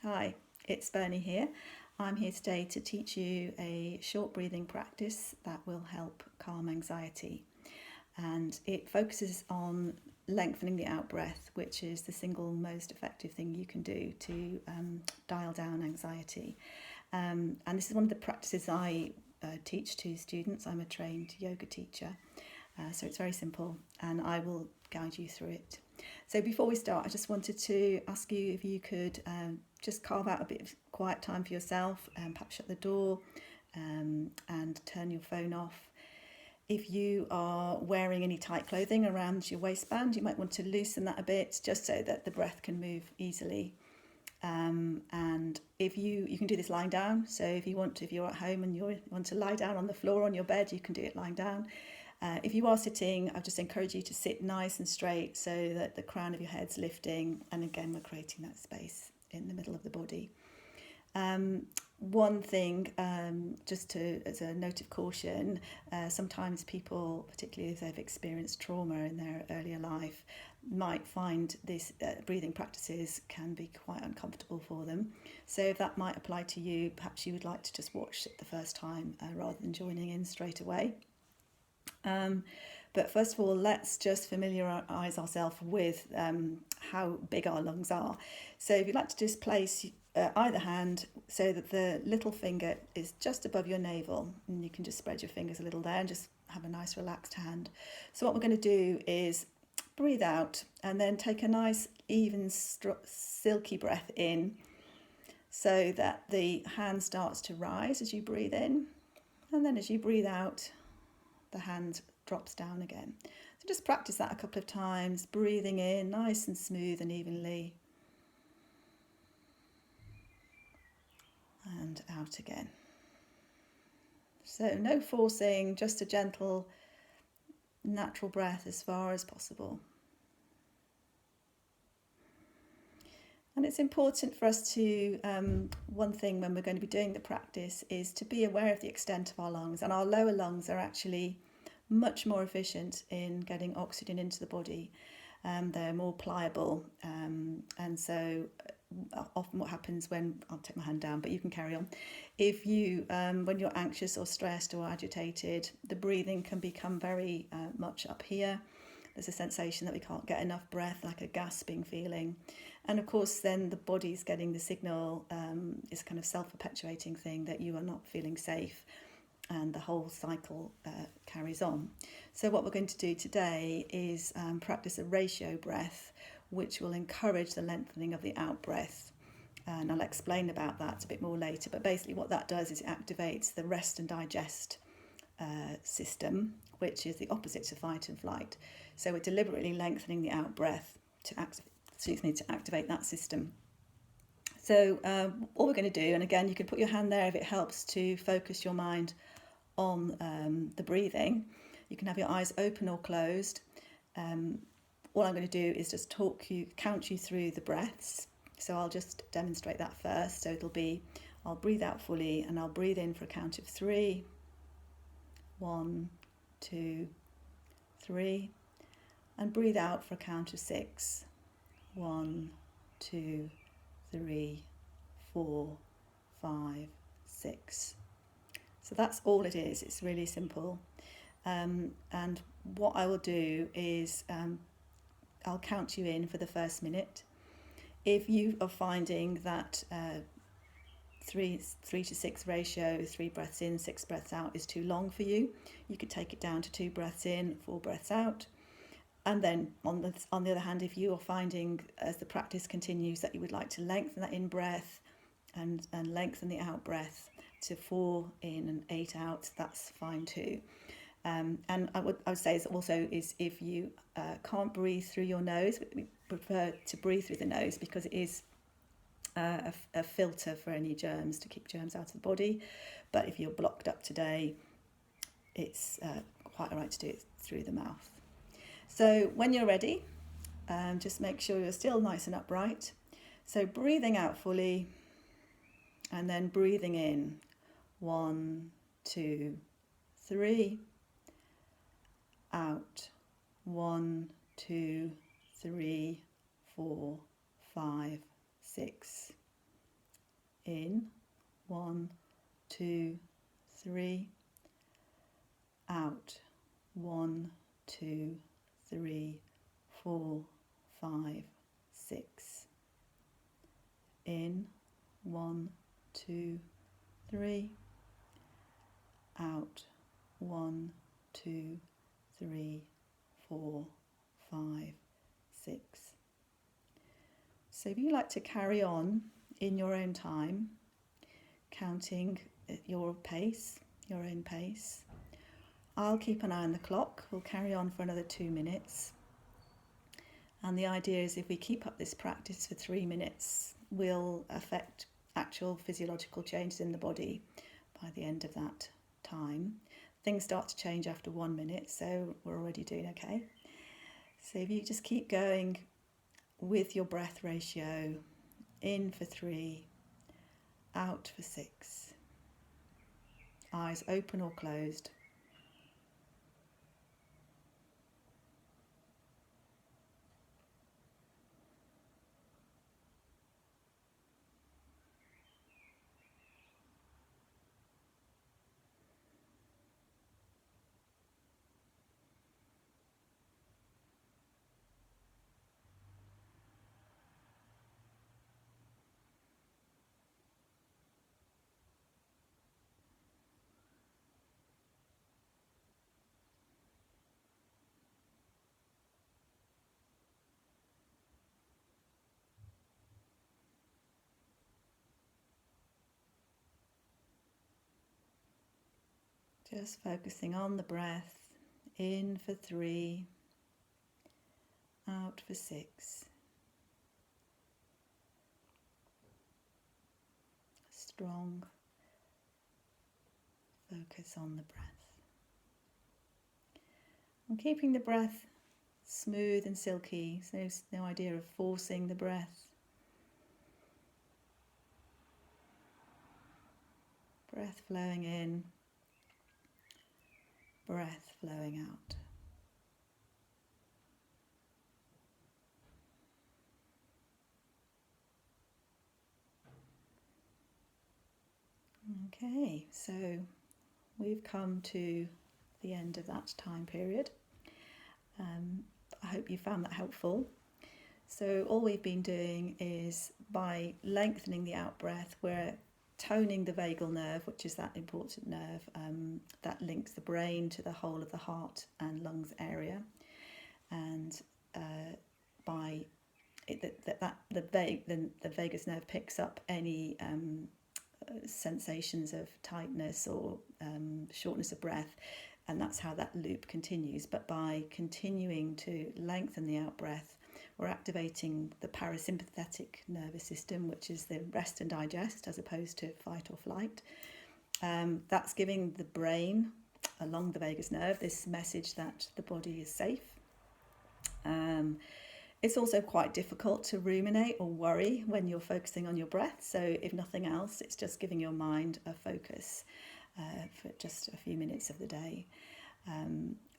Hi, it's Bernie here. I'm here today to teach you a short breathing practice that will help calm anxiety. And it focuses on lengthening the out breath, which is the single most effective thing you can do to dial down anxiety. And this is one of the practices I teach to students. I'm a trained yoga teacher. So it's very simple and I will guide you through it. So before we start, I just wanted to ask you if you could just carve out a bit of quiet time for yourself and perhaps shut the door and turn your phone off. If you are wearing any tight clothing around your waistband, you might want to loosen that a bit just so that the breath can move easily. And if you can do this lying down. So if you're at home and you want to lie down on the floor on your bed, you can do it lying down. If you are sitting, I just encourage you to sit nice and straight so that the crown of your head's lifting, and again we're creating that space in the middle of the body. One thing, as a note of caution, sometimes people, particularly if they've experienced trauma in their earlier life, might find this breathing practices can be quite uncomfortable for them. So if that might apply to you, perhaps you would like to just watch it the first time rather than joining in straight away. But first of all, let's just familiarise ourselves with how big our lungs are. So if you'd like to just place either hand so that the little finger is just above your navel, and you can just spread your fingers a little there and just have a nice relaxed hand. So what we're going to do is breathe out and then take a nice even silky breath in so that the hand starts to rise as you breathe in, and then as you breathe out the hand drops down again. So just practice that a couple of times, breathing in nice and smooth and evenly, and out again. So no forcing, just a gentle, natural breath as far as possible. And it's important for us to, one thing when we're going to be doing the practice is to be aware of the extent of our lungs. And our lower lungs are actually much more efficient in getting oxygen into the body. They're more pliable. And so often what happens I'll take my hand down, but you can carry on. If you, when you're anxious or stressed or agitated, the breathing can become very much up here. There's a sensation that we can't get enough breath, like a gasping feeling. And of course, then the body's getting the signal, it's a kind of self-perpetuating thing that you are not feeling safe, and the whole cycle carries on. So what we're going to do today is practice a ratio breath, which will encourage the lengthening of the out breath. And I'll explain about that a bit more later. But basically what that does is it activates the rest and digest system, which is the opposite to fight and flight. So we're deliberately lengthening the out breath to activate that system. So all we're going to do, and again you can put your hand there if it helps to focus your mind on the breathing. You can have your eyes open or closed. All I'm going to do is just count you through the breaths. So I'll just demonstrate that first. So I'll breathe out fully and I'll breathe in for a count of 3. 1, 2, 3, and breathe out for a count of 6. 1, 2, 3, 4, 5, 6. So that's all it is. It's really simple. And what I will do is I'll count you in for the first minute. If you are finding that 3 to 6 ratio, 3 breaths in, 6 breaths out is too long for you, you could take it down to 2 breaths in, 4 breaths out. And then on the other hand, if you are finding as the practice continues that you would like to lengthen that in breath and lengthen the out breath to 4 in and 8 out, that's fine too. And I would say is if you can't breathe through your nose, we prefer to breathe through the nose because it is a filter for any germs, to keep germs out of the body. But if you're blocked up today, it's quite all right to do it through the mouth. So when you're ready, just make sure you're still nice and upright. So breathing out fully and then breathing in. 1, 2, 3. Out. 1, 2, 3, 4, 5, 6. In, 1, 2, 3. Out, 1, 2, 3, 4, 5, 6. In, 1, 2, 3. Out, 1, 2, 3, 4, 5, 6. So if you like to carry on in your own time, counting at your pace, your own pace, I'll keep an eye on the clock. We'll carry on for another 2 minutes. And the idea is if we keep up this practice for 3 minutes, we'll affect actual physiological changes in the body by the end of that time. Things start to change after 1 minute, so we're already doing okay. So if you just keep going with your breath ratio, in for 3, out for 6. Eyes open or closed. Just focusing on the breath, in for 3, out for 6. Strong focus on the breath. And keeping the breath smooth and silky, so there's no idea of forcing the breath. Breath flowing in, breath flowing out. Okay, so we've come to the end of that time period. I hope you found that helpful. So all we've been doing is, by lengthening the out breath, we're toning the vagal nerve, which is that important nerve that links the brain to the whole of the heart and lungs area. And by it, the vagus nerve picks up any sensations of tightness or shortness of breath, and that's how that loop continues. But by continuing to lengthen the out breath, we're activating the parasympathetic nervous system, which is the rest and digest as opposed to fight or flight. That's giving the brain along the vagus nerve this message that the body is safe. It's also quite difficult to ruminate or worry when you're focusing on your breath. So if nothing else, it's just giving your mind a focus for just a few minutes of the day.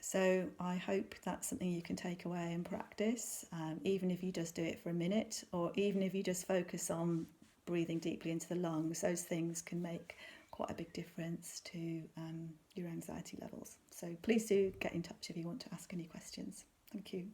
So I hope that's something you can take away and practice, even if you just do it for a minute, or even if you just focus on breathing deeply into the lungs. Those things can make quite a big difference to your anxiety levels. So please do get in touch if you want to ask any questions. Thank you.